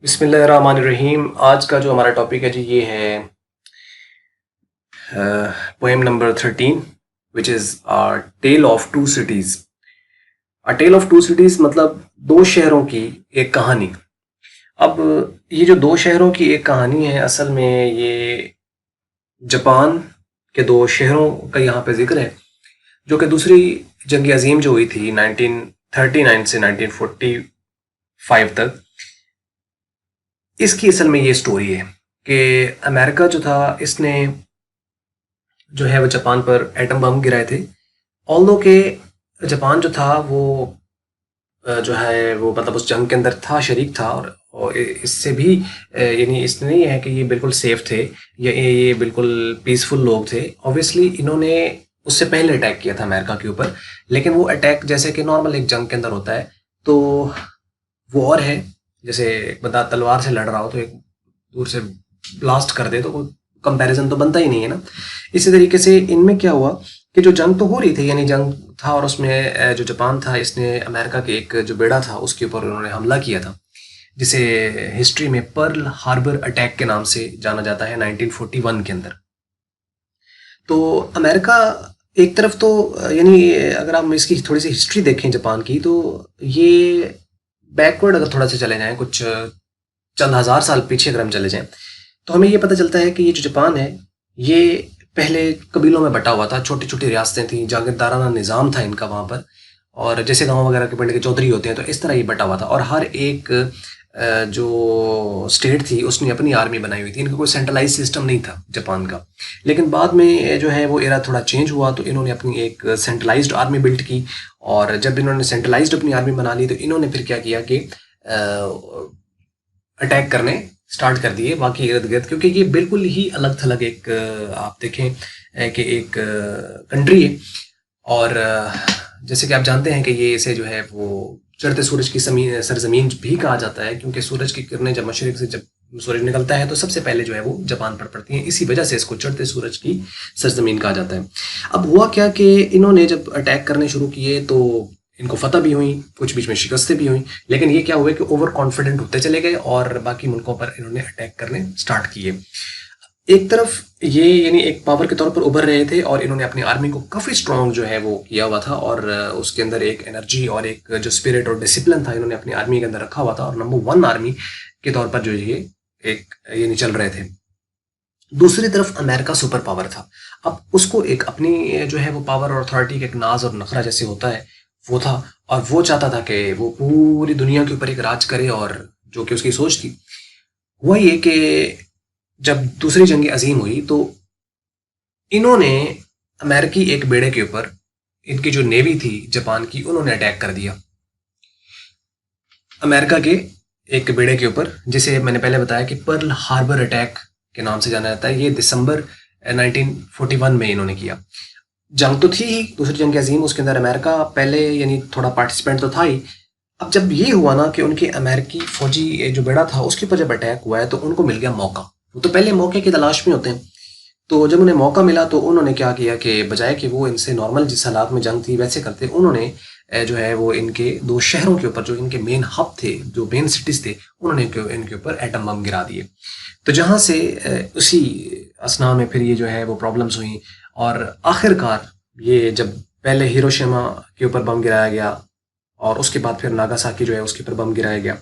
बिस्मिल्लाहिर्रहमानिर्रहीम। आज का जो हमारा टॉपिक है जी ये है poem number 13 which is a tale of two cities. A tale of two cities मतलब दो शहरों की एक कहानी। अब ये जो दो शहरों की एक कहानी है असल में ये जापान के दो शहरों का यहाँ पे जिक्र है जो कि दूसरी जंग अजीम जो हुई थी 1939 से 1945 तक। इसकी असल में ये स्टोरी है कि अमेरिका जो था इसने जो है वो जापान पर एटम बम गिराए थे। ऑल्दो के जापान जो था वो जो है वो मतलब उस जंग के अंदर था, शरीक था और इससे भी यानी इसने नहीं है कि ये बिल्कुल सेफ थे या ये बिल्कुल पीसफुल लोग थे। ऑब्वियसली इन्होंने उससे पहले अटैक किया था अमेरिका के ऊपर, लेकिन वो अटैक जैसे कि नॉर्मल एक जंग के अंदर होता है तो वॉर है, जैसे एक बंदा तलवार से लड़ रहा हो तो एक दूर से ब्लास्ट कर दे तो कोई कंपैरिजन तो बनता ही नहीं है ना। इसी तरीके से इनमें क्या हुआ कि जो जंग तो हो रही थी, यानी जंग था और उसमें जो जापान था इसने अमेरिका के एक जो बेड़ा था उसके ऊपर उन्होंने हमला किया था, जिसे हिस्ट्री में पर्ल हार्बर अटैक के नाम से जाना जाता है 1941 के अंदर। तो अमेरिका एक तरफ तो यानी अगर हम इसकी थोड़ी सी हिस्ट्री देखें जापान की तो ये बैकवर्ड अगर थोड़ा सा चले जाएं, कुछ चंद हजार साल पीछे अगर हम चले जाएं तो हमें ये पता चलता है कि ये जो जापान है ये पहले कबीलों में बटा हुआ था, छोटी छोटी रियासतें थी, जागीरदाराना निज़ाम था इनका वहाँ पर। और जैसे गांव वगैरह के पिंड के चौधरी होते हैं तो इस तरह ये बटा हुआ था और हर एक जो स्टेट थी उसने अपनी आर्मी बनाई हुई थी। इनका कोई सेंट्रलाइज सिस्टम नहीं था जापान का। लेकिन बाद में जो है वो एरा थोड़ा चेंज हुआ तो इन्होंने अपनी एक सेंट्रलाइज्ड आर्मी बिल्ड की और जब इन्होंने सेंट्रलाइज्ड अपनी आर्मी बना ली तो इन्होंने फिर क्या किया कि अटैक करने स्टार्ट कर दिए बाकी इर्द गिर्द, क्योंकि ये बिल्कुल ही अलग थलग एक आप देखें कि एक कंट्री है। और जैसे कि आप जानते हैं कि ये इसे जो है वो चढ़ते सूरज की सरजमीन भी कहा जाता है, क्योंकि सूरज की किरणें जब मशरिक से जब सूरज निकलता है तो सबसे पहले जो है वो जापान पर पड़ती हैं, इसी वजह से इसको चढ़ते सूरज की सरजमीन कहा जाता है। अब हुआ क्या कि इन्होंने जब अटैक करने शुरू किए तो इनको फतह भी हुई, कुछ बीच में शिकस्तें भी हुई, लेकिन ये क्या हुआ कि ओवर कॉन्फिडेंट होते चले गए और बाकी मुल्कों पर इन्होंने अटैक करने स्टार्ट किए। एक तरफ ये यानी एक पावर के तौर पर उभर रहे थे और इन्होंने अपनी आर्मी को काफ़ी स्ट्रॉन्ग जो है वो किया हुआ था और उसके अंदर एक एनर्जी और एक जो स्पिरिट और डिसिप्लिन था इन्होंने अपनी आर्मी के अंदर रखा हुआ था और नंबर 1 आर्मी के तौर पर जो ये एक ये चल रहे थे। दूसरी तरफ अमेरिका सुपर पावर था। अब उसको एक अपनी जो है वो पावर और अथॉरिटी का एक नाज और नखरा जैसे होता है वो था और वो चाहता था कि वो पूरी दुनिया के ऊपर एक राज करे और जो कि उसकी सोच थी। हुआ ये कि जब दूसरी जंग अजीम हुई तो इन्होंने अमेरिकी एक बेड़े के ऊपर इनकी जो नेवी थी जापान की उन्होंने अटैक कर दिया अमेरिका के एक बेड़े के ऊपर, जिसे मैंने पहले बताया कि पर्ल हार्बर अटैक के नाम से जाना जाता है। ये दिसंबर 1941 में इन्होंने किया। जंग तो थी ही दूसरी जंग अजीम, उसके अंदर अमेरिका पहले यानी थोड़ा पार्टिसिपेंट तो था ही। अब जब ये हुआ ना कि उनके अमेरिकी फौजी जो बेड़ा था उसके ऊपर जब अटैक हुआ है तो उनको मिल गया मौका। वो तो पहले मौके की तलाश में होते हैं, तो जब उन्हें मौका मिला तो उन्होंने क्या किया कि बजाय कि वो इनसे नॉर्मल जिस हालात में जंग थी वैसे करते, उन्होंने जो है वो इनके दो शहरों के ऊपर जो इनके मेन हब थे, जो मेन सिटीज थे, उन्होंने इनके ऊपर एटम बम गिरा दिए। तो जहाँ से उसी असना में फिर ये जो है वो प्रॉब्लम्स हुई और आखिरकार ये जब पहले हिरोशिमा के ऊपर बम गिराया गया और उसके बाद फिर नागासाकी जो है उसके ऊपर बम गिराया गया,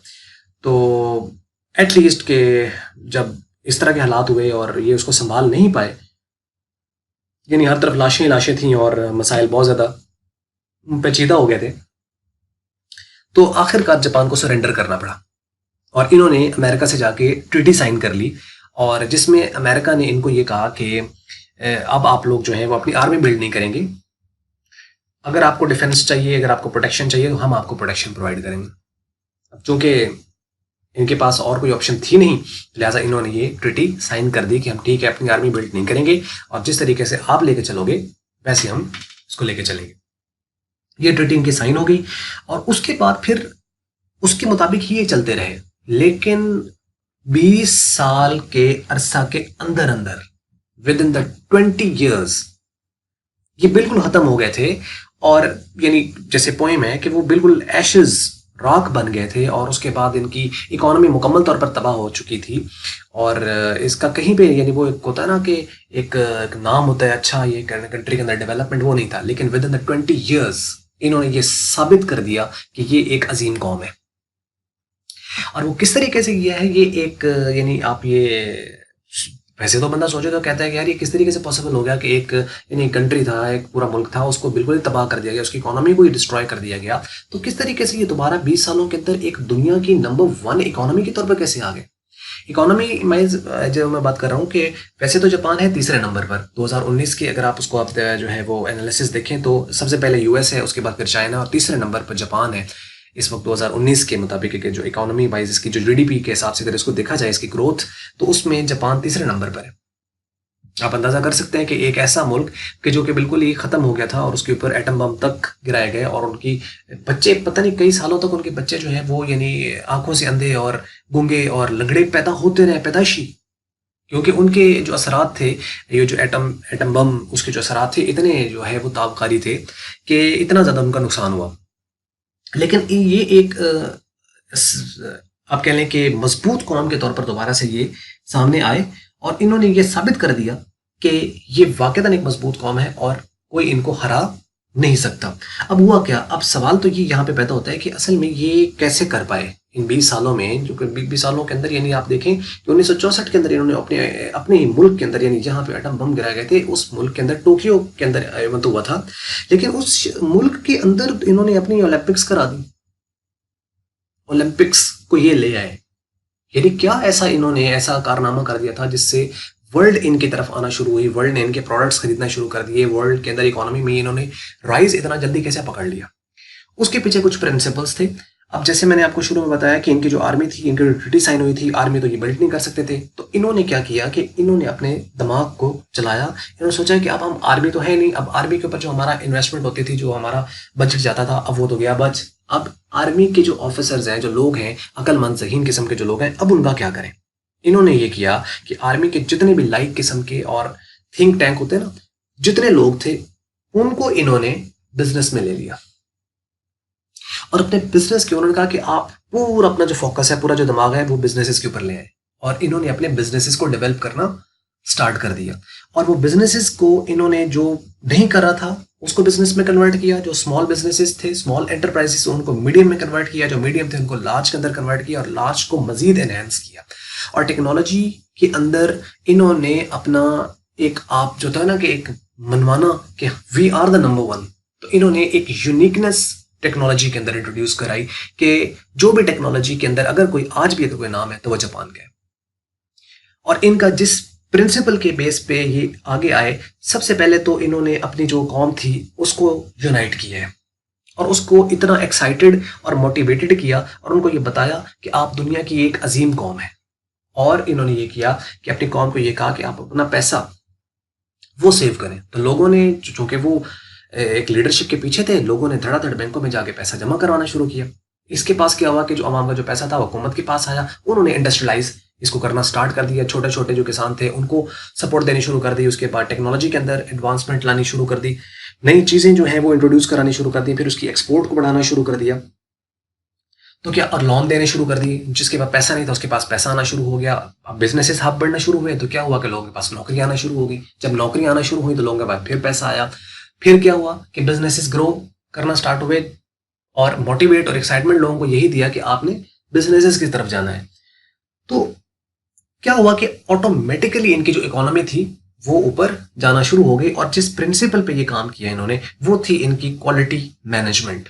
तो एटलीस्ट के जब इस तरह के हालात हुए और ये उसको संभाल नहीं पाए, यानी हर तरफ लाशें लाशें थीं और मसाइल बहुत ज़्यादा पेचीदा हो गए थे, तो आखिरकार जापान को सरेंडर करना पड़ा और इन्होंने अमेरिका से जाके ट्रीटी साइन कर ली और जिसमें अमेरिका ने इनको ये कहा कि अब आप लोग जो है वो अपनी आर्मी बिल्ड नहीं करेंगे, अगर आपको डिफेंस चाहिए, अगर आपको प्रोटेक्शन चाहिए तो हम आपको प्रोटेक्शन प्रोवाइड करेंगे। अब चूंकि इनके पास और कोई ऑप्शन थी नहीं, लिहाजा इन्होंने ये ट्रीटी साइन कर दी कि हम ठीक है अपनी आर्मी बिल्ड नहीं करेंगे और जिस तरीके से आप लेके चलोगे वैसे हम इसको लेके चलेंगे। ये ट्रीटी इनकी साइन हो गई और उसके बाद फिर उसके मुताबिक ही ये चलते रहे, लेकिन 20 साल के अरसा के अंदर अंदर विद इन द 20 years ये बिल्कुल खत्म हो गए थे और यानी जैसे पोएम है कि वो बिल्कुल एशेज राख बन गए थे और उसके बाद इनकी इकोनॉमी मुकम्मल तौर पर तबाह हो चुकी थी। और इसका कहीं पे यानी वो एक होता है ना कि एक नाम होता है अच्छा ये कंट्री के अंदर डेवलपमेंट, वो नहीं था। लेकिन विद इन द 20 years इन्होंने ये साबित कर दिया कि ये एक अजीम कौम है। और वो किस तरीके से किया है, ये एक यानी आप ये वैसे तो बंदा सोचे तो कहता है कि यार ये किस तरीके से पॉसिबल हो गया कि एक यानी कंट्री था, एक पूरा मुल्क था, उसको बिल्कुल ही तबाह कर दिया गया, उसकी इकोनॉमी को ही डिस्ट्रॉय कर दिया गया। तो किस तरीके से ये दोबारा 20 सालों के अंदर एक दुनिया की नंबर 1 इकोनॉमी के तौर पर कैसे आ गए। इकोनॉमी में जो मैं बात कर रहा हूँ कि वैसे तो जापान है तीसरे नंबर पर 2019 की, अगर आप उसको आप जो है वो एनालिसिस देखें तो सबसे पहले यूएस है, उसके बाद फिर चाइना और तीसरे नंबर पर जापान है इस वक्त 2019 के मुताबिक कि जो इकोनॉमी वाइज इसकी जो जीडीपी के हिसाब से अगर इसको देखा जाए इसकी ग्रोथ, तो उसमें जापान तीसरे नंबर पर है। आप अंदाजा कर सकते हैं कि एक ऐसा मुल्क कि जो कि बिल्कुल ही खत्म हो गया था और उसके ऊपर एटम बम तक गिराए गए और उनकी बच्चे पता नहीं कई सालों तक उनके बच्चे जो है वो यानी आंखों से अंधे और गूंगे और लंगड़े पैदा होते रहे पैदाइशी, क्योंकि उनके जो असरात थे, ये जो एटम बम उसके जो असरात थे इतने जो है वो ताबकारी थे कि इतना ज़्यादा उनका नुकसान हुआ। लेकिन ये एक आप कह लें कि मजबूत कौम के तौर पर दोबारा से ये सामने आए और इन्होंने ये साबित कर दिया कि ये वाकईतन एक मजबूत कौम है और कोई इनको हरा नहीं सकता। अब हुआ क्या, अब सवाल तो ये यहाँ पे पैदा होता है कि असल में ये कैसे कर पाए इन 20 सालों में, जो कि 20 सालों के अंदर यानी आप देखें कि 1964 के अंदर इन्होंने अपने ही मुल्क के अंदर यानी जहाँ पे एटम बम गिराए गए थे उस मुल्क के अंदर टोक्यो के अंदर इवेंट हुआ था, लेकिन उस मुल्क के अंदर इन्होंने अपनी ओलंपिक्स करा दी, ओलंपिक्स को ये ले आए। यानी क्या ऐसा इन्होंने ऐसा कारनामा कर दिया था जिससे वर्ल्ड इनकी तरफ आना शुरू हुई, वर्ल्ड ने इनके प्रोडक्ट्स खरीदना शुरू कर दिए, वर्ल्ड के अंदर इकोनॉमी में इन्होंने राइज इतना जल्दी कैसे पकड़ लिया। उसके पीछे कुछ प्रिंसिपल्स थे। अब जैसे मैंने आपको शुरू में बताया कि इनकी जो आर्मी थी, इनकी जो ट्रीटी साइन हुई थी, आर्मी तो ये बिल्ड नहीं कर सकते थे, तो इन्होंने क्या किया कि इन्होंने अपने दिमाग को चलाया। इन्होंने सोचा कि अब हम आर्मी तो है नहीं, अब आर्मी के ऊपर जो हमारा इन्वेस्टमेंट होती थी, जो हमारा बजट जाता था, अब वो तो गया बच। अब आर्मी के जो ऑफिसर्स हैं, जो लोग हैं अकलमंद ज़हीन किस्म के जो लोग हैं, अब उनका क्या करें। इन्होंने ये किया कि आर्मी के जितने भी लाइक किस्म के और थिंक टैंक होते हैं ना, जितने लोग थे उनको इन्होंने बिजनेस में ले लिया और अपने बिजनेस के उन्होंने कहा कि आप पूरा अपना जो फोकस है, पूरा जो दिमाग है वो बिजनेसेस के ऊपर ले आए और इन्होंने अपने बिजनेसेस को डेवलप करना स्टार्ट कर दिया। और वो बिजनेसेस को इन्होंने जो नहीं कर रहा था उसको बिजनेस में कन्वर्ट किया, जो स्मॉल बिजनेसेस थे, स्मॉल एंटरप्राइजेस, उनको मीडियम में कन्वर्ट किया, जो मीडियम थे उनको लार्ज के अंदर कन्वर्ट किया और लार्ज को मजीद एनहेंस किया। और टेक्नोलॉजी के अंदर इन्होंने अपना एक आप जो था ना कि एक मनवाना कि वी आर द नंबर 1, तो इन्होंने एक यूनिकनेस टेक्नोलॉजी के अंदर इंट्रोड्यूस कराई कि जो भी टेक्नोलॉजी के अंदर अगर कोई आज भी अगर कोई नाम है तो वो जापान का है। और इनका जिस प्रिंसिपल के बेस पे ये आगे आए, सबसे पहले तो इन्होंने अपनी जो कौम थी उसको यूनाइट किया है और उसको इतना एक्साइटेड और मोटिवेटेड किया और उनको ये बताया कि आप दुनिया की एक अजीम कौम है। और इन्होंने ये किया कि अपनी कौम को ये कहा कि आप अपना पैसा वो सेव करें। तो लोगों ने जो कि वो एक लीडरशिप के पीछे थे, लोगों ने धड़ाधड़ बैंकों में जाके पैसा जमा करवाना शुरू किया। इसके पास क्या हुआ कि जो आवाम का जो पैसा था वो हुकूमत के पास आया, उन्होंने इंडस्ट्रियलाइज इसको करना स्टार्ट कर दिया। छोटे छोटे जो किसान थे उनको सपोर्ट देनी शुरू कर दी। उसके बाद टेक्नोलॉजी के अंदर एडवांसमेंट लानी शुरू कर दी, नई चीज़ें जो है वो इंट्रोड्यूस करानी शुरू कर दी, फिर उसकी एक्सपोर्ट को बढ़ाना शुरू कर दिया। तो क्या, और लोन देने शुरू कर दिए। जिसके पास पैसा नहीं था उसके पास पैसा आना शुरू हो गया। अब बिजनेसेस हब बढ़ना शुरू हुए तो क्या हुआ कि लोगों के पास नौकरी आना शुरू हो गई। जब नौकरी आना शुरू हुई तो लोगों के पास फिर पैसा आया। फिर क्या हुआ कि बिजनेसेस ग्रो करना स्टार्ट हुए और मोटिवेट और एक्साइटमेंट लोगों को यही दिया कि आपने बिजनेसेस की तरफ जाना है। तो क्या हुआ कि ऑटोमेटिकली इनकी जो इकोनॉमी थी वो ऊपर जाना शुरू हो गई। और जिस प्रिंसिपल पे ये काम किया इन्होंने वो थी इनकी क्वालिटी मैनेजमेंट,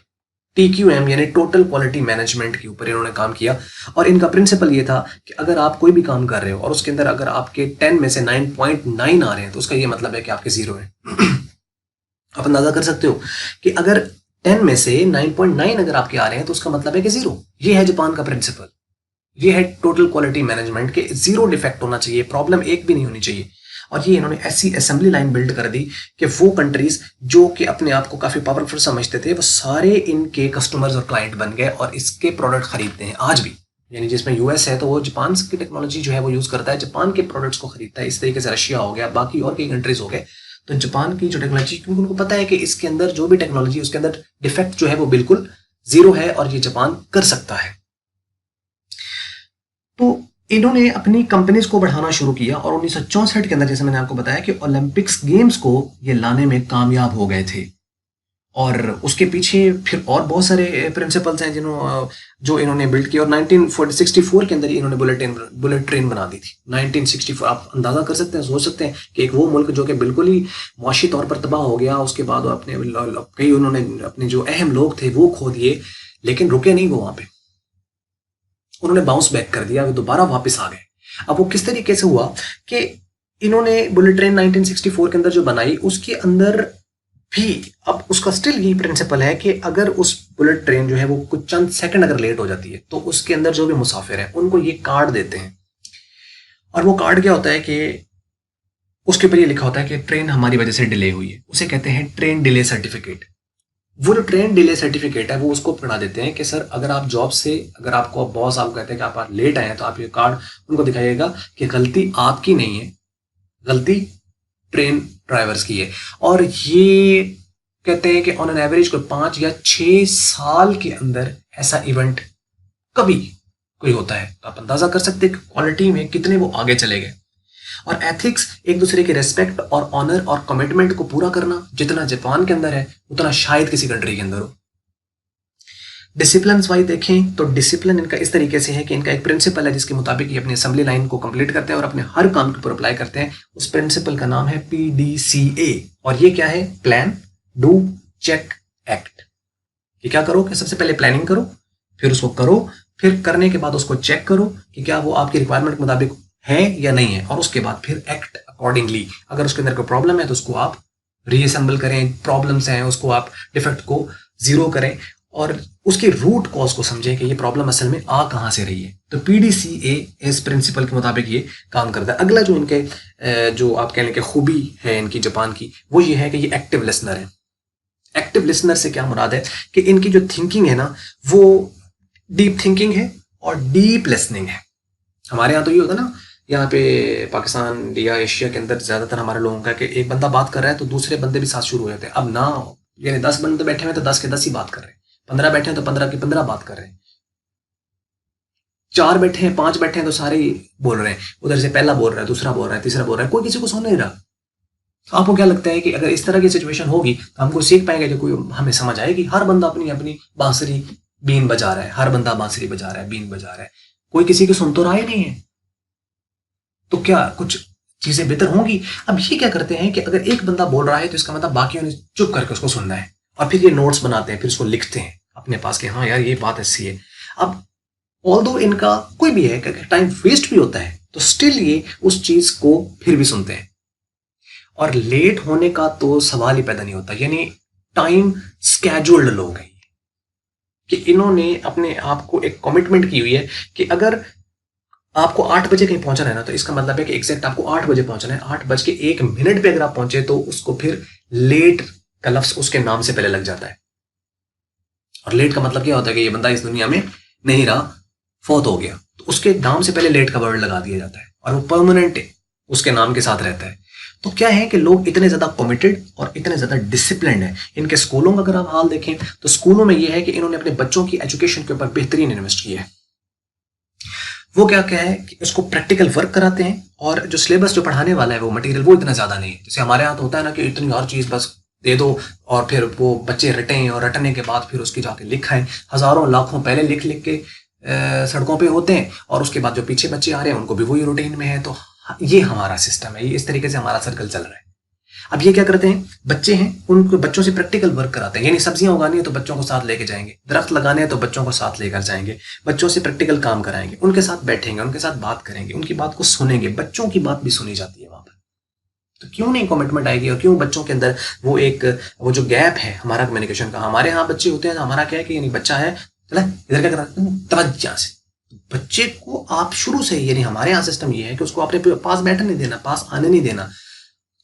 TQM यानी टोटल क्वालिटी मैनेजमेंट के ऊपर इन्होंने काम किया। और इनका प्रिंसिपल ये था कि अगर आप कोई भी काम कर रहे हो और उसके अंदर अगर आपके 10 में से 9.9 आ रहे हैं तो उसका ये मतलब है कि आपके 0 है। आप अंदाजा कर सकते हो कि अगर 10 में से 9.9 अगर आपके आ रहे हैं तो उसका मतलब है कि 0। ये है जापान का प्रिंसिपल, ये है टोटल क्वालिटी मैनेजमेंट के 0 डिफेक्ट होना चाहिए, प्रॉब्लम एक भी नहीं होनी चाहिए। और ये इन्होंने ऐसी असेंबली लाइन बिल्ड कर दी कि वो कंट्रीज जो कि अपने आप को काफी पावरफुल समझते थे वो सारे इनके कस्टमर्स और क्लाइंट बन गए और इसके प्रोडक्ट खरीदते हैं आज भी। यानी जिसमें यूएस है तो वो जापान की टेक्नोलॉजी जो है वो यूज करता है, जापान के प्रोडक्ट्स को खरीदता है। इस तरीके से रशिया हो गया, बाकी और कई कंट्रीज हो गए, तो जापान की जो टेक्नोलॉजी, क्योंकि उनको पता है कि इसके अंदर जो भी टेक्नोलॉजी उसके अंदर डिफेक्ट जो है वो बिल्कुल जीरो है और ये जापान कर सकता है। तो इन्होंने अपनी कंपनीज को बढ़ाना शुरू किया और 1964 के अंदर जैसे मैंने आपको बताया कि ओलंपिक्स गेम्स को ये लाने में कामयाब हो गए थे। और उसके पीछे फिर और बहुत सारे प्रिंसिपल्स हैं जो इन्होंने बिल्ड किए और 1964 के अंदर ही इन्होंने बुलेट ट्रेन बना दी थी। 1964 आप अंदाजा कर सकते हैं, सोच सकते हैं कि एक वो मुल्क जो कि बिल्कुल ही मुआशी तौर पर तबाह हो गया, उसके बाद अपने कई उन्होंने अपने जो अहम लोग थे वो खो दिए, लेकिन रुके नहीं वो वहां पे, उन्होंने बाउंस बैक कर दिया, वो दोबारा वापस आ गए। अब वो किस तरीके से हुआ कि इन्होंने बुलेट ट्रेन 1964 के अंदर जो बनाई उसके अंदर भी अब उसका स्टिल यही प्रिंसिपल है कि अगर उस बुलेट ट्रेन जो है वो कुछ चंद सेकंड अगर लेट हो जाती है तो उसके अंदर जो भी मुसाफिर है उनको ये कार्ड देते हैं। और वो कार्ड क्या होता है कि उसके ऊपर ये लिखा होता है कि ट्रेन हमारी वजह से डिले हुई है, उसे कहते हैं ट्रेन डिले सर्टिफिकेट। वो जो ट्रेन डिले सर्टिफिकेट है वो उसको पढ़ा देते हैं कि सर अगर आप जॉब से, अगर आपको बॉस आपको कहते हैं कि आप लेट आए हैं तो आप ये कार्ड उनको दिखाइएगा कि गलती आपकी नहीं है, गलती ट्रेन ड्राइवर्स की है। और ये कहते हैं कि ऑन एन एवरेज कोई 5 या 6 साल के अंदर ऐसा इवेंट कभी कोई होता है। तो आप अंदाजा कर सकते हैं कि क्वालिटी में कितने वो आगे चले गए। और एथिक्स, एक दूसरे के रेस्पेक्ट और ऑनर और कमिटमेंट को पूरा करना, जितना जापान के अंदर है उतना शायद किसी कंट्री के अंदर हो। डिसिप्लिन वाइज देखें तो डिसिप्लिन इनका इस तरीके से है कि इनका एक प्रिंसिपल है जिसके मुताबिक ये अपनी असेंबली लाइन को कंप्लीट करते हैं और अपने हर काम के ऊपर अप्लाई करते हैं। उस प्रिंसिपल का नाम है PDCA और ये क्या है? Plan, do, check, act. ये क्या करो कि सबसे पहले प्लानिंग करो, फिर उसको करो, फिर करने के बाद उसको चेक करो कि क्या वो आपकी रिक्वायरमेंट के मुताबिक है या नहीं है, और उसके बाद फिर एक्ट अकॉर्डिंगली। अगर उसके अंदर कोई प्रॉब्लम है तो उसको आप रीअसेंबल करें, प्रॉब्लम्स हैं उसको आप डिफेक्ट को जीरो करें और उसकी रूट कॉज को समझें कि ये प्रॉब्लम असल में आ कहां से रही है। तो PDCA इस प्रिंसिपल के मुताबिक ये काम करता है। अगला जो इनके जो आप कह लें कि खूबी है इनकी जापान की, वो ये है कि ये एक्टिव लिसनर है। एक्टिव लिसनर से क्या मुराद है कि इनकी जो थिंकिंग है ना वो डीप थिंकिंग है और डीप लिसनिंग है। हमारे यहाँ तो ये होता है ना, यहाँ पे पाकिस्तान या एशिया के अंदर ज्यादातर हमारे लोगों का कि एक बंदा बात कर रहा है तो दूसरे बंदे भी साथ शुरू हो जाते हैं। अब ना, यानी 10 बंदे बैठे हुए तो 10 के 10 ही बात कर रहे हैं, 15 बैठे हैं तो 15 की 15 बात कर रहे हैं, 4 बैठे हैं, 5 बैठे हैं तो सारे ही बोल रहे हैं। उधर से पहला बोल रहा है, दूसरा बोल रहा है, तीसरा बोल रहा है, कोई किसी को सुन नहीं रहा। तो आपको क्या लगता है कि अगर इस तरह की सिचुएशन होगी तो हम कोई सीख पाएंगे, जो कोई हमें समझ आएगी? हर बंदा अपनी अपनी बांसुरी बीन बजा रहा है, हर बंदा बांसुरी बजा रहा है, बीन बजा रहा है, कोई किसी की सुन तो रहा ही नहीं है। तो क्या कुछ चीजें बेहतर होंगी? अब ये क्या करते हैं कि अगर एक बंदा बोल रहा है तो इसका मतलब बाकियों ने चुप करके उसको सुनना है और फिर ये नोट्स बनाते हैं, फिर उसको लिखते हैं अपने पास कि हाँ यार ये बात ऐसी है। अब ऑल्दो इनका कोई भी है, टाइम वेस्ट भी होता है तो स्टिल ये उस चीज को फिर भी सुनते हैं। और लेट होने का तो सवाल ही पैदा नहीं होता, यानी टाइम स्केड्यूल्ड लोग हैं कि इन्होंने अपने आप को एक कमिटमेंट की हुई है कि अगर आपको 8 बजे कहीं पहुंचना है ना तो इसका मतलब है कि एग्जैक्ट आपको 8 बजे पहुंचना है। 8:01 पे अगर आप पहुंचे तो उसको फिर लेट का लफ्ज उसके नाम से पहले लग जाता है। और लेट का मतलब क्या होता है कि ये बंदा इस दुनिया में नहीं रहा, फौत हो गया, तो उसके नाम से पहले लेट का वर्ड लगा दिया जाता है और वो परमानेंट उसके नाम के साथ रहता है। तो क्या है कि लोग इतने ज्यादा कमिटेड और इतने ज्यादा डिसिप्लिन्ड हैं। इनके स्कूलों का अगर आप हाल देखें तो स्कूलों में ये है कि इन्होंने अपने बच्चों की एजुकेशन के ऊपर बेहतरीन इन्वेस्ट किया है। वो क्या क्या है कि उसको प्रैक्टिकल वर्क कराते हैं और जो सिलेबस जो पढ़ाने वाला है वो मटेरियल वो इतना ज्यादा नहीं है। जैसे हमारे यहाँ तो होता है ना कि इतनी हर चीज बस दे दो और फिर वो बच्चे रटें और रटने के बाद फिर उसकी जाके लिखाएं। हजारों लाखों पहले लिख लिख के सड़कों पे होते हैं और उसके बाद जो पीछे बच्चे आ रहे हैं उनको भी वही रूटीन में है। तो ये हमारा सिस्टम है, ये इस तरीके से हमारा सर्कल चल रहा है। अब ये क्या करते हैं, बच्चे हैं उनको बच्चों से प्रैक्टिकल वर्क कराते हैं, यानी सब्जियां उगानी है तो बच्चों को साथ लेके जाएंगे, दरख्त लगाने हैं तो बच्चों को साथ लेकर जाएंगे, बच्चों से प्रैक्टिकल काम कराएंगे, उनके साथ बैठेंगे, उनके साथ बात करेंगे, उनकी बात को सुनेंगे। बच्चों की बात भी सुनी जाती है वहां पर। तो क्यों नहीं कमिटमेंट आएगी और क्यों बच्चों के अंदर वो जो गैप है हमारा कम्युनिकेशन का। हमारे यहाँ बच्चे होते हैं, हमारा क्या है कि यानी बच्चा है, चला इधर क्या कर रहा है, तवज्जो से बच्चे को आप शुरू से, यानी हमारे यहाँ सिस्टम ये है कि उसको अपने पास बैठने नहीं देना, पास आने नहीं देना।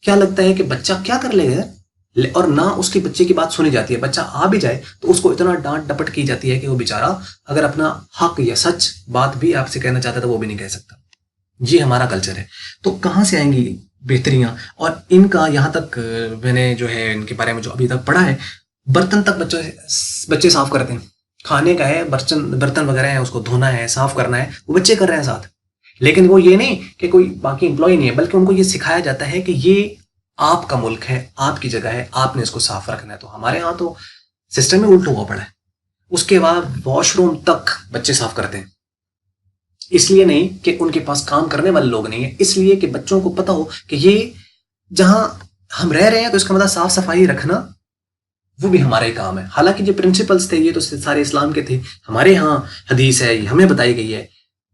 क्या लगता है कि बच्चा क्या कर लेगा और ना उसके बच्चे की बात सुनी जाती है। बच्चा आ भी जाए तो उसको इतना डांट डपट की जाती है कि वो बेचारा अगर अपना हक या सच बात भी आपसे कहना चाहता है तो वो भी नहीं कह सकता। ये हमारा कल्चर है। तो कहाँ से आएंगी बेहतरियां? और इनका यहाँ तक मैंने जो है इनके बारे में जो अभी तक पढ़ा है, बर्तन तक बच्चे साफ करते हैं, खाने का है, बर्तन बर्तन वगैरह है, उसको धोना है, साफ करना है, वो बच्चे कर रहे हैं साथ। लेकिन वो ये नहीं कि कोई बाकी एम्प्लॉय नहीं है, बल्कि उनको ये सिखाया जाता है कि ये आपका मुल्क है, आपकी जगह है, आपने इसको साफ रखना है। तो हमारे यहाँ तो सिस्टम ही उल्टा हुआ पड़ा है। उसके बाद वॉशरूम तक बच्चे साफ करते हैं, इसलिए नहीं कि उनके पास काम करने वाले लोग नहीं है, इसलिए कि बच्चों को पता हो कि ये जहां हम रह रहे हैं तो इसका मतलब साफ सफाई रखना वो भी हमारा ही काम है। हालांकि जो प्रिंसिपल्स थे ये तो सारे इस्लाम के थे, हमारे यहाँ हदीस है, ये हमें बताई गई है,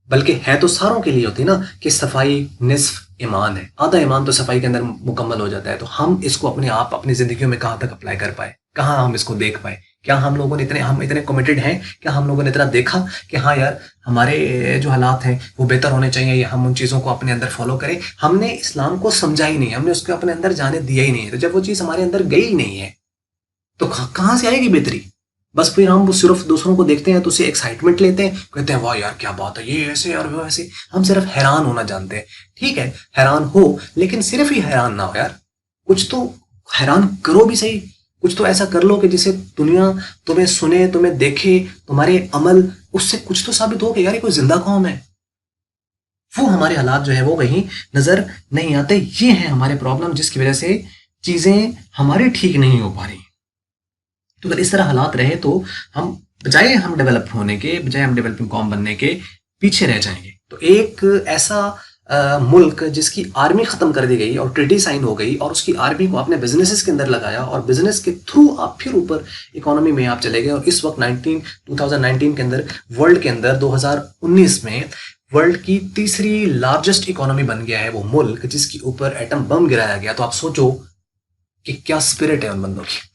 बल्कि है तो सारों के लिए होती ना कि सफाई निस्फ ईमान है, आधा ईमान तो सफाई के अंदर मुकम्मल हो जाता है। तो हम इसको अपने आप अपनी जिंदगियों में कहाँ तक अप्लाई कर पाए, कहाँ हम इसको देख पाए, क्या हम इतने कमिटेड हैं, क्या हम लोगों ने इतना देखा कि हाँ यार हमारे जो हालात हैं वो बेहतर होने चाहिए, या हम उन चीज़ों को अपने अंदर फॉलो करें। हमने इस्लाम को समझा ही नहीं, हमने उसको अपने अंदर जाने दिया ही नहीं। तो जब वो चीज़ हमारे अंदर गई ही नहीं है तो कहाँ से आएगी बेहतरी। बस फिर हम सिर्फ दूसरों को देखते हैं तो उससे एक्साइटमेंट लेते हैं, कहते हैं वाह यार क्या बात है, ये ऐसे और वो ऐसे। हम सिर्फ हैरान होना जानते हैं। ठीक है हैरान हो, लेकिन सिर्फ ही हैरान ना हो यार, कुछ तो हैरान करो भी सही। कुछ तो ऐसा कर लो कि जिससे दुनिया तुम्हें सुने, तुम्हें देखे, तुम्हारे अमल उससे कुछ तो साबित हो कि यार ये कोई जिंदा कौम है। वो हमारे हालात जो है वो कहीं नजर नहीं आते। ये है हमारे प्रॉब्लम, जिसकी वजह से चीजें हमारी ठीक नहीं हो पा रही। तो अगर इस तरह हालात रहे तो हम बजाय हम डेवलप होने के, बजाय हम डेवलपिंग कॉम बनने के पीछे रह जाएंगे। तो एक ऐसा मुल्क जिसकी आर्मी खत्म कर दी गई और ट्रीटी साइन हो गई और उसकी आर्मी को आपने बिजनेसेस के अंदर लगाया और बिजनेस के थ्रू आप फिर ऊपर इकोनॉमी में आप चले गए, और इस वक्त 2019 के अंदर वर्ल्ड के अंदर 2019 में वर्ल्ड की तीसरी लार्जेस्ट इकोनॉमी बन गया है वो मुल्क, जिसके ऊपर एटम बम गिराया गया। तो आप सोचो कि क्या स्पिरिट है उन बंदों की।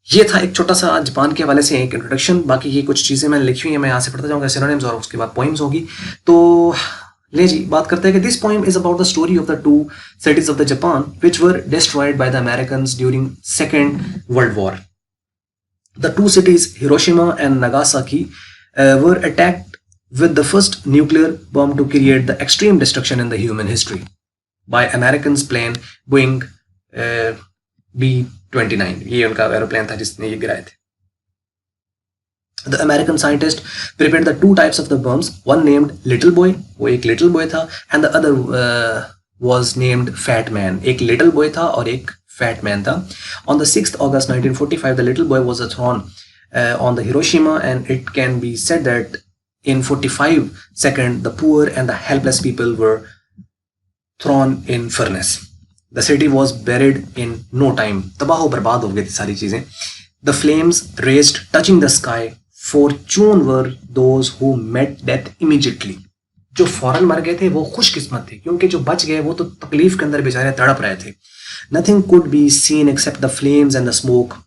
ये था एक छोटा सा जापान के हवाले से एक इंट्रोडक्शन। बाकी ये कुछ चीज़ें मैंने लिखी हुई हैं, मैं यहाँ से पढ़ता जाऊँगा सिनोनिम्स, और उसके बाद पोइम्स होगी। तो ले जी बात करते हैं कि this poem is about the story of the two cities of the Japan which were destroyed by the Americans during second world war. The two cities Hiroshima and Nagasaki were attacked with the first nuclear bomb to create the extreme destruction in the human history by Americans plane Boeing B-29। ये उनका aeroplane था जिसने ये गिराए थे। The American scientist prepared the two types of the bombs, one named Little Boy, वो एक Little Boy था, and the other was named Fat Man, एक Little Boy था और एक Fat Man था। On the 6th August 1945, the Little Boy was thrown on the Hiroshima, and it can be said that in 45 seconds, the poor and the helpless people were thrown in furnace. The city was buried in no time. तबाह बर्बाद हो गई थी सारी चीजें। The flames raised, touching the sky. Fortune were those who met death immediately. जो फौरन मर गए थे वो खुशकिस्मत थे, क्योंकि जो बच गए वो तो तकलीफ के अंदर बेचारे तड़प रहे थे। Nothing could be seen except the flames and the smoke.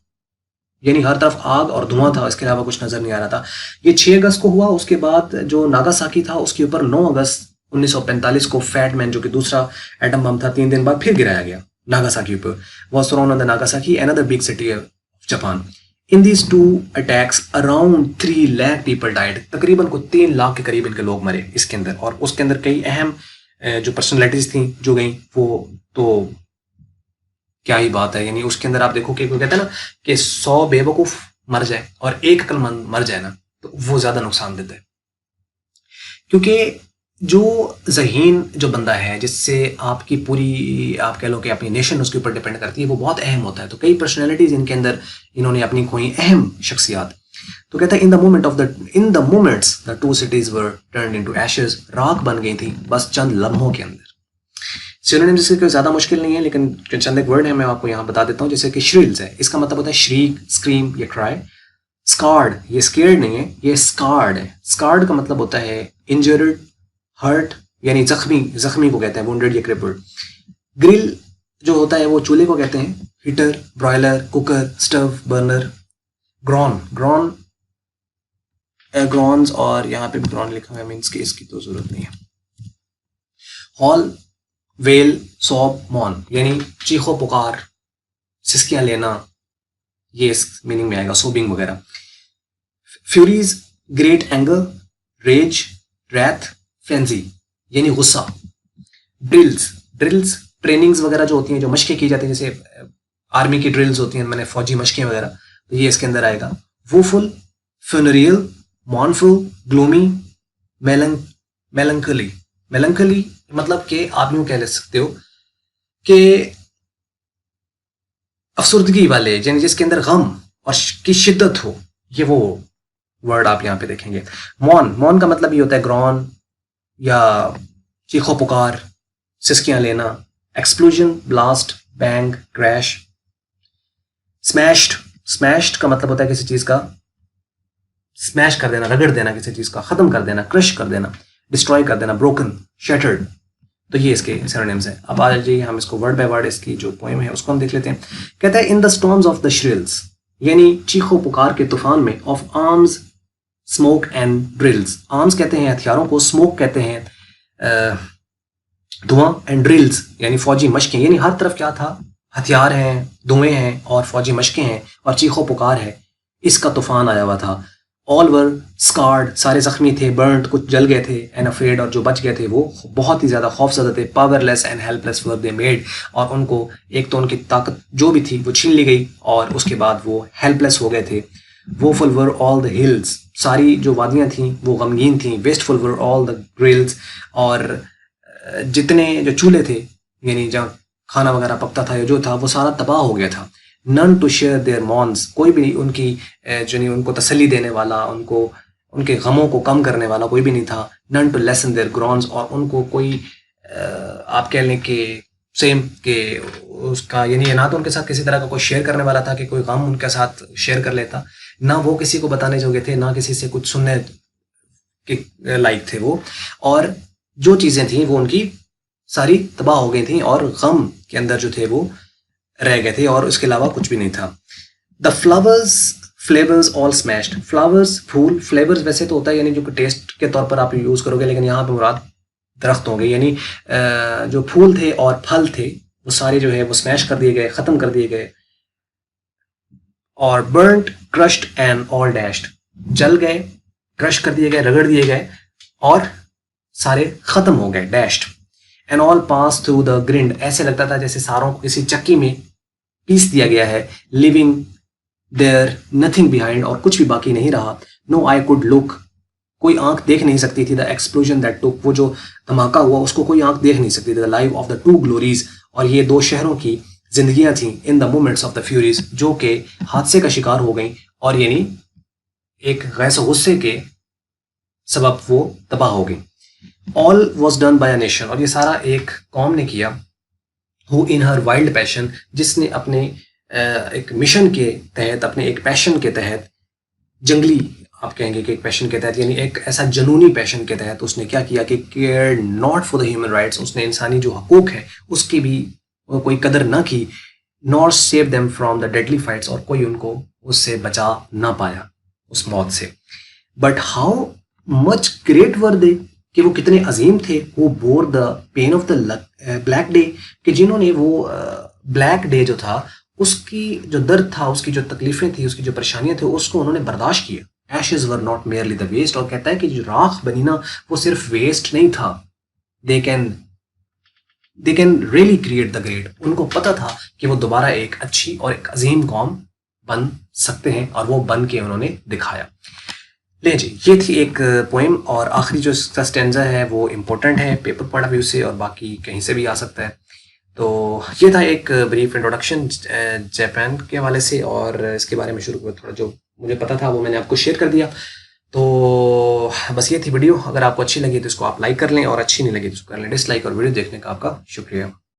यानी हर तरफ आग और धुआं था, इसके अलावा कुछ नजर नहीं आ रहा था। ये 6 अगस्त को हुआ। उसके बाद जो नागासाकी था उसके ऊपर 9 अगस्त 1945 को फैट मैन, जो कि दूसरा एटम बम था, 3 दिन बाद फिर गिराया गया नागासाकी ऊपर। was thrown on the Nagasaki, another big city of Japan. In these two attacks, around 3 lakh people died. तकरीबन को 3 लाख के करीब इनके लोग मरे इसके अंदर। और उसके अंदर कई अहम जो पर्सनैलिटीज थी जो गई, वो तो क्या ही बात है। यानी उसके अंदर आप देखो कि कहते हैं ना कि 100 बेवकूफ मर जाए और 1 अक्लमंद मर जाए ना, तो वो ज्यादा नुकसान देता है। क्योंकि जो ज़हीन जो बंदा है, जिससे आपकी पूरी आप कह लो कि अपनी नेशन उसके ऊपर डिपेंड करती है, वो बहुत अहम होता है। तो कई पर्सनैलिटीज इनके अंदर इन्होंने अपनी खोई अहम शख्सियात। तो कहता है in the moments the two cities were turned into ashes, राख बन गई थी बस चंद लम्हों के अंदर। सिनोनिम जिसके कोई ज्यादा मुश्किल नहीं है, लेकिन चंद एक वर्ड है मैं आपको यहाँ बता देता हूँ। जैसे कि श्रिल्स है, इसका मतलब होता है श्रीक, स्क्रीम या क्राई। स्कार्ड, ये स्केर्ड नहीं है, ये स्कार्ड है। स्कार्ड का मतलब होता है इंजर्ड, हर्ट, यानी जख्मी को कहते हैं वुंडेड या क्रिपल्ड। ग्रिल जो होता है वो चूल्हे को कहते हैं, heater, broiler, cooker, stove, burner. Groans और यहाँ पे भी ग्रॉन लिखा हुआ है, मीन्स कि इसकी तो जरूरत नहीं है। हॉल, वेल, सॉब, मॉन, यानी चीखो पुकार, सिस्कियां लेना, ये इस मीनिंग में आएगा, सोबिंग वगैरह। Furies, great anger, rage, wrath, frenzy, यानी गुस्सा। ड्रिल्स ट्रेनिंग्स वगैरह जो होती हैं, जो मशकें की जाती हैं, जैसे आर्मी की ड्रिल्स होती हैं, मैंने फौजी मशकें वगैरह, तो ये इसके अंदर आएगा। woeful, funereal, mournful, gloomy, melancholy. melancholy मतलब कि आप यूं कह सकते हो कि अफसुर्दगी वाले, यानी जिसके अंदर गम और की शिद्दत हो, ये वो वर्ड आप यहाँ पे देखेंगे। मौन का मतलब ये होता है ग्रॉन या चीखो पुकार, सिसकियां लेना। Explosion, blast, bang, crash. Smashed का मतलब होता है किसी चीज का स्मैश कर देना, रगड़ देना, किसी चीज का खत्म कर देना, क्रश कर देना, डिस्ट्रॉय कर देना, ब्रोकन, शैटर्ड। तो ये इसके सिनोनिम्स हैं। अब आ जाइए हम इसको वर्ड बाय वर्ड, इसकी जो पोएम है उसको हम देख लेते हैं। कहता है in the storms of the shrills, यानी चीखो पुकार के तूफान में, of arms, smoke and drills. Arms कहते हैं हथियारों को, स्मोक कहते हैं धुआं, एंड ड्रिल्स यानी फौजी मशकें। यानी हर तरफ क्या था, हथियार हैं, धुएं हैं और फौजी मशकें हैं और चीखो पुकार है। इसका तूफान आया हुआ था। ऑल वर स्कार्ड, सारे जख्मी थे, बर्न्ड, कुछ जल गए थे, एंड अफ्रेड, और जो बच गए थे वो बहुत ही ज्यादा खौफजदा थे। Powerless and helpless were they made, और उनको एक तो उनकी ताकत जो भी थी वो छीन ली गई और उसके बाद वो हेल्पलेस हो गए थे। Woeful were all the hills, सारी जो वादियां थी वो गमगीन थी। Wasteful were all the grills, और जितने जो चूल्हे थे यानी जहाँ खाना वगैरह पकता था या जो था वो सारा तबाह हो गया था। None to share their moans, कोई भी उनकी जो नहीं उनको तसल्ली देने वाला, उनको उनके गमों को कम करने वाला कोई भी नहीं था। नन टू लेसन देयर ग्रॉन्स, और उनको कोई आप कह लें कि सेम के उसका यानी ना तो उनके साथ किसी तरह का कोई शेयर करने वाला था कि कोई गम उनके साथ शेयर कर लेता, ना वो किसी को बताने जोगे थे, ना किसी से कुछ सुनने के लायक थे वो। और जो चीजें थी वो उनकी सारी तबाह हो गई थी और गम के अंदर जो थे वो रह गए थे और उसके अलावा कुछ भी नहीं था। The flavours all smashed, flowers फूल, फ्लेवर्स वैसे तो होता है यानी जो टेस्ट के तौर पर आप यूज करोगे, लेकिन यहाँ पे मुराद दरख्त होंगे, यानी जो फूल थे और फल थे वो सारे जो है वो स्मैश कर दिए गए, खत्म कर दिए गए। और burned, crushed and all dashed, जल गए, क्रश कर दिए गए, रगड़ दिए गए और सारे खत्म हो गए, dashed. And all pass through the grind, ऐसे लगता था जैसे सारों को किसी चक्की में पीस दिया गया है। लिविंग देयर नथिंग बिहाइंड, और कुछ भी बाकी नहीं रहा। नो आई कुड लुक, कोई आंख देख नहीं सकती थी। द एक्सप्लोजन दैट टुक, वो जो धमाका हुआ उसको कोई आंख देख नहीं सकती थी। The life of the two glories, और ये दो शहरों की जिंदगियां थी। In the moments of the furies, जो के हादसे का शिकार हो गई और यानी एक गैस गुस्से के सबब वो तबाह हो गई। All was done by a nation, और ये सारा एक कौम ने किया। Who in her wild passion, जिसने अपने एक मिशन के तहत, अपने एक पैशन के तहत, जंगली आप कहेंगे कि एक पैशन के तहत यानी एक ऐसा जनूनी पैशन के तहत उसने क्या किया कि care not for the human rights, उसने इंसानी जो हकूक है उसकी भी कोई कदर ना की। Nor save them from the deadly fights, और कोई उनको उससे बचा ना पाया उस मौत से। बट हाउ मच ग्रेट वर दे, कि वो कितने अजीम थे। वो bore the pain of the black day, कि जिन्होंने वो ब्लैक डे जो था उसकी जो दर्द था, उसकी जो तकलीफें थी, उसकी जो परेशानियां थी, उसको उन्होंने बर्दाश्त किया। Ashes were not merely the waste, और कहता है कि जो राख बनी ना वो सिर्फ वेस्ट नहीं था। They can really create the great, उनको पता था कि वो दोबारा एक अच्छी और एक अजीम कौम बन सकते हैं और वो बन के उन्होंने दिखाया। ले जी, ये थी एक पोएम, और आखिरी जो इसका स्टेंजा है वो इम्पोर्टेंट है पेपर पॉइंट ऑफ व्यू से और बाकी कहीं से भी आ सकता है। तो ये था एक ब्रीफ इंट्रोडक्शन जापान के हवाले से, और इसके बारे में शुरू में थोड़ा जो मुझे पता था वो मैंने आपको शेयर कर दिया। तो बस ये थी वीडियो। अगर आपको अच्छी लगी तो इसको आप लाइक कर लें, और अच्छी नहीं लगी तो इसको कर लें डिसलाइक, और वीडियो देखने का आपका शुक्रिया।